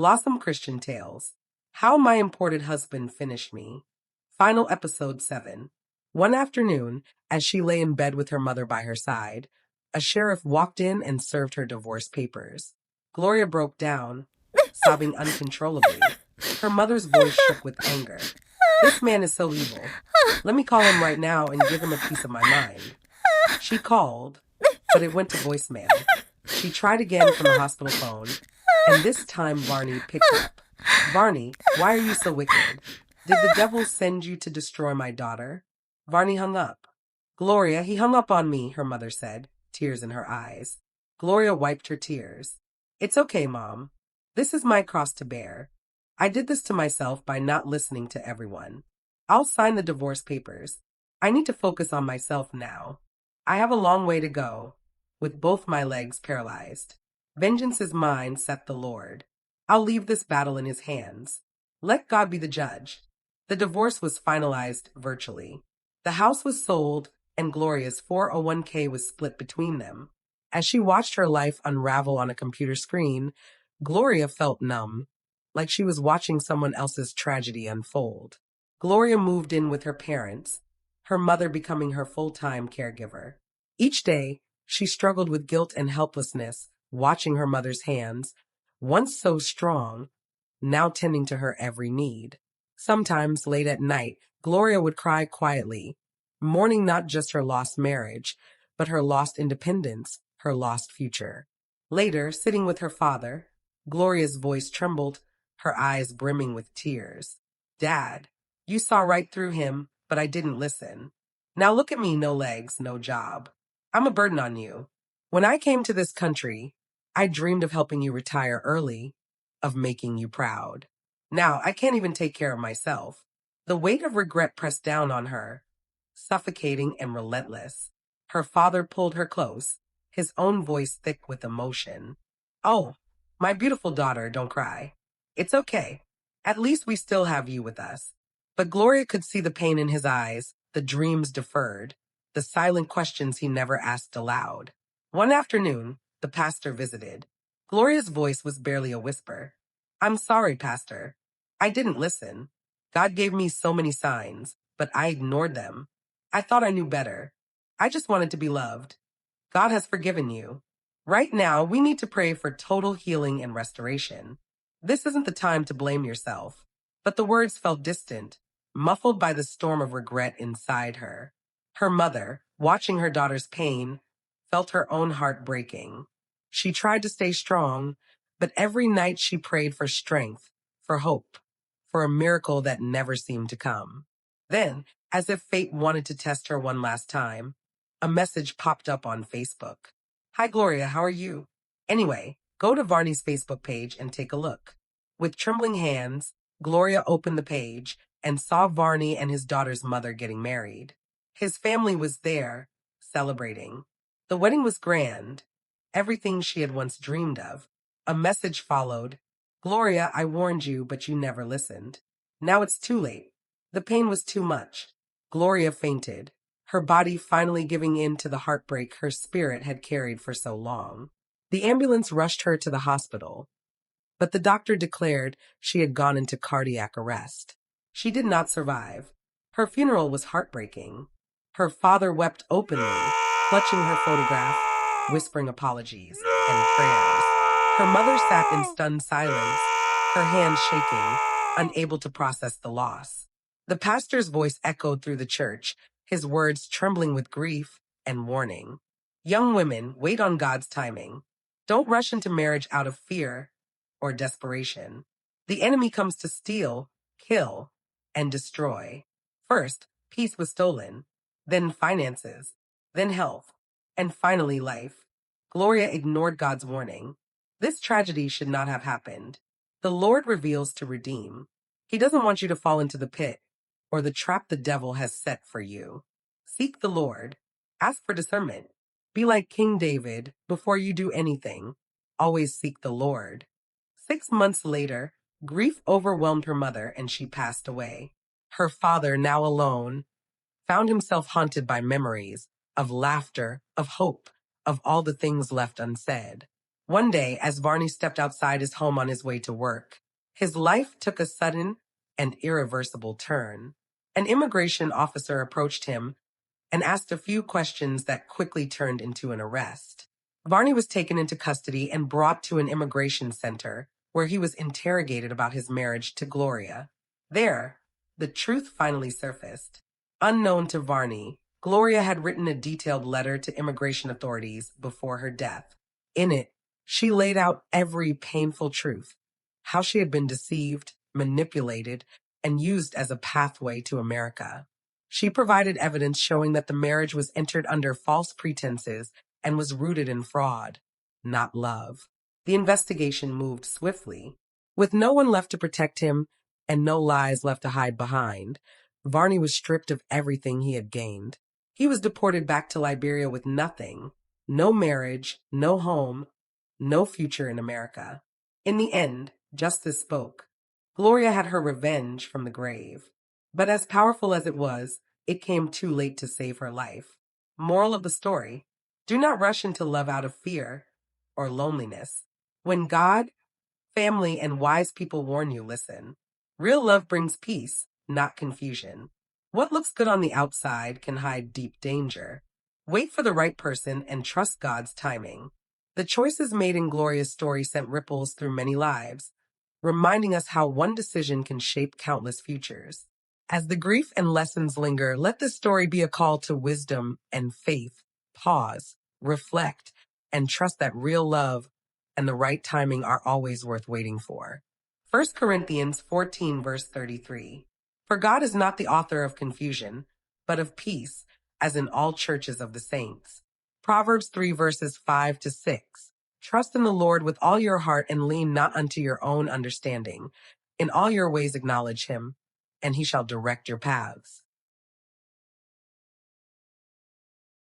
Blossom Christian Tales. How My Imported Husband Finished Me. Final episode 7. One afternoon, as she lay in bed with her mother by her side, a sheriff walked in and served her divorce papers. Gloria broke down, sobbing uncontrollably. Her mother's voice shook with anger. This man is so evil. Let me call him right now and give him a piece of my mind. She called, but it went to voicemail. She tried again from the hospital phone, and this time Varney picked up. Varney, why are you so wicked? Did the devil send you to destroy my daughter? Varney hung up. Gloria, he hung up on me, her mother said, tears in her eyes. Gloria wiped her tears. It's okay, Mom. This is my cross to bear. I did this to myself by not listening to everyone. I'll sign the divorce papers. I need to focus on myself now. I have a long way to go, with both my legs paralyzed. Vengeance is mine, saith the Lord. I'll leave this battle in his hands. Let God be the judge. The divorce was finalized virtually. The house was sold, and Gloria's 401k was split between them. As she watched her life unravel on a computer screen, Gloria felt numb, like she was watching someone else's tragedy unfold. Gloria moved in with her parents, her mother becoming her full-time caregiver. Each day, she struggled with guilt and helplessness, watching her mother's hands, once so strong, now tending to her every need. Sometimes, late at night, Gloria would cry quietly, mourning not just her lost marriage, but her lost independence, her lost future. Later, sitting with her father, Gloria's voice trembled, her eyes brimming with tears. Dad, you saw right through him, but I didn't listen. Now look at me, no legs, no job. I'm a burden on you. When I came to this country, I dreamed of helping you retire early, of making you proud. Now I can't even take care of myself. The weight of regret pressed down on her, suffocating and relentless. Her father pulled her close, his own voice thick with emotion. Oh, my beautiful daughter, don't cry. It's okay. At least we still have you with us. But Gloria could see the pain in his eyes, the dreams deferred, the silent questions he never asked aloud. One afternoon, the pastor visited. Gloria's voice was barely a whisper. I'm sorry, Pastor. I didn't listen. God gave me so many signs, but I ignored them. I thought I knew better. I just wanted to be loved. God has forgiven you. Right now, we need to pray for total healing and restoration. This isn't the time to blame yourself. But the words felt distant, muffled by the storm of regret inside her. Her mother, watching her daughter's pain, felt her own heart breaking. She tried to stay strong, but every night she prayed for strength, for hope, for a miracle that never seemed to come. Then, as if fate wanted to test her one last time, a message popped up on Facebook. Hi, Gloria, how are you? Anyway, go to Varney's Facebook page and take a look. With trembling hands, Gloria opened the page and saw Varney and his daughter's mother getting married. His family was there, celebrating. The wedding was grand, everything she had once dreamed of. A message followed. Gloria, I warned you, but you never listened. Now it's too late. The pain was too much. Gloria fainted, her body finally giving in to the heartbreak her spirit had carried for so long. The ambulance rushed her to the hospital, but the doctor declared she had gone into cardiac arrest. She did not survive. Her funeral was heartbreaking. Her father wept openly, clutching her photograph, whispering apologies and prayers. Her mother sat in stunned silence, her hands shaking, unable to process the loss. The pastor's voice echoed through the church, his words trembling with grief and warning. Young women, wait on God's timing. Don't rush into marriage out of fear or desperation. The enemy comes to steal, kill, and destroy. First, peace was stolen, then finances, then health, and finally life. Gloria ignored God's warning. This tragedy should not have happened. The Lord reveals to redeem. He doesn't want you to fall into the pit or the trap the devil has set for you. Seek the Lord. Ask for discernment. Be like King David before you do anything. Always seek the Lord. 6 months later, grief overwhelmed her mother and she passed away. Her father, now alone, found himself haunted by memories of laughter, of hope, of all the things left unsaid. One day, as Varney stepped outside his home on his way to work, his life took a sudden and irreversible turn. An immigration officer approached him and asked a few questions that quickly turned into an arrest. Varney was taken into custody and brought to an immigration center where he was interrogated about his marriage to Gloria. There, the truth finally surfaced. Unknown to Varney, Gloria had written a detailed letter to immigration authorities before her death. In it, she laid out every painful truth, how she had been deceived, manipulated, and used as a pathway to America. She provided evidence showing that the marriage was entered under false pretenses and was rooted in fraud, not love. The investigation moved swiftly. With no one left to protect him and no lies left to hide behind, Varney was stripped of everything he had gained. He was deported back to Liberia with nothing, no marriage, no home, no future in America. In the end, justice spoke. Gloria had her revenge from the grave. But as powerful as it came too late to save her life. Moral of the story: do not rush into love out of fear or loneliness. When God, family, and wise people warn you, listen. Real love brings peace, not confusion. What looks good on the outside can hide deep danger. Wait for the right person and trust God's timing. The choices made in Gloria's story sent ripples through many lives, reminding us how one decision can shape countless futures. As the grief and lessons linger, let this story be a call to wisdom and faith. Pause, reflect, and trust that real love and the right timing are always worth waiting for. 1 Corinthians 14, verse 33. For God is not the author of confusion, but of peace, as in all churches of the saints. Proverbs 3, verses 5 to 6. Trust in the Lord with all your heart and lean not unto your own understanding. In all your ways acknowledge him, and he shall direct your paths.